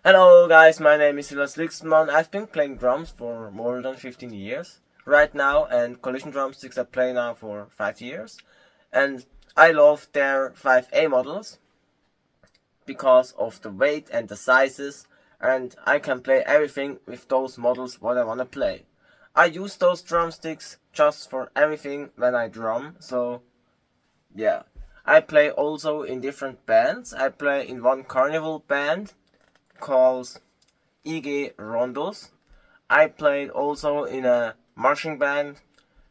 Hello guys, my name is Silas Lügstenmann. I've been playing drums for more than 15 years right now, and Collision Drumsticks I play now for 5 years. And I love their 5A models because of the weight and the sizes, and I can play everything with those models what I wanna play. I use those drumsticks just for everything when I drum, so yeah. I play also in different bands. I play in one carnival band called IG Rondos. I played also in a marching band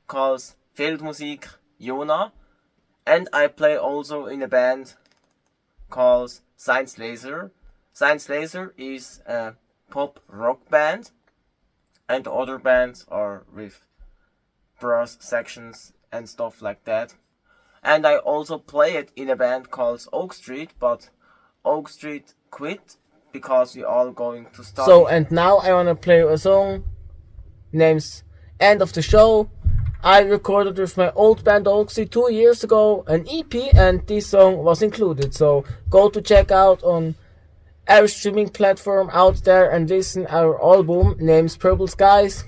called Feldmusik Jona, and I play also in a band called Silas Laser. Silas Laser is a pop rock band, and the other bands are with brass sections and stuff like that. And I also played in a band called Oak Street, but Oak Street quit because we all going to study. So, and now I wanna play a song named End of the Show. I recorded with my old band Oaksy 2 years ago an EP, and this song was included. So go to check out on every streaming platform out there and listen our album named Purple Skies.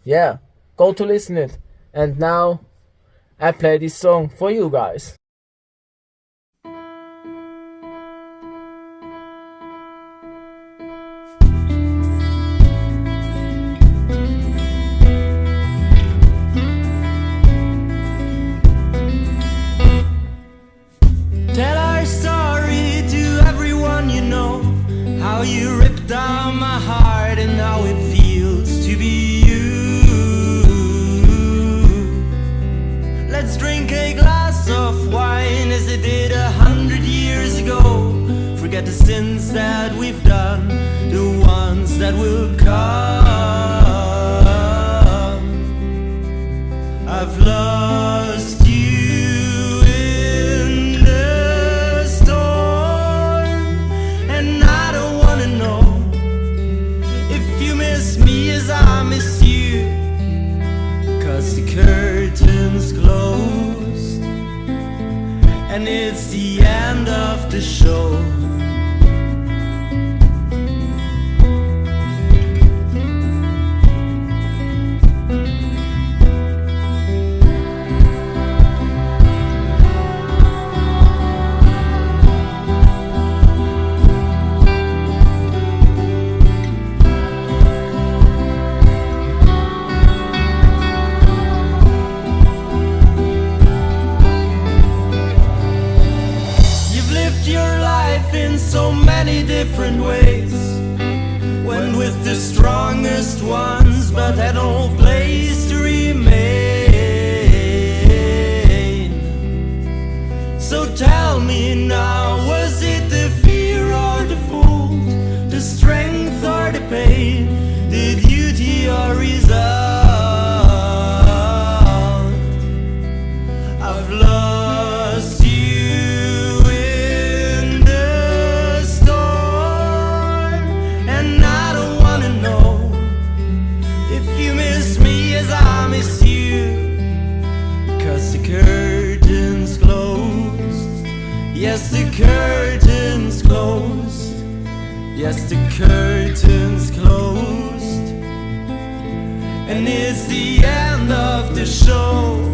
Yeah, go to listen it. And now I play this song for you guys. How you ripped down my heart and how it feels to be you. Let's drink a glass of wine as they did 100 years ago. Forget the sins that we've done, the ones that will come. I've lost you in the storm, and I don't wanna know if you miss me as I miss you, 'cause the curtain's closed and it's the end of the show. In so many different ways, went with the strongest ones, but had no place to remain. So tell me now, was it the fear or the fault, the strength or the pain, the duty or result? I've lost you curtains closed. Yes, the curtains closed. Yes, the curtains closed. And it's the end of the show.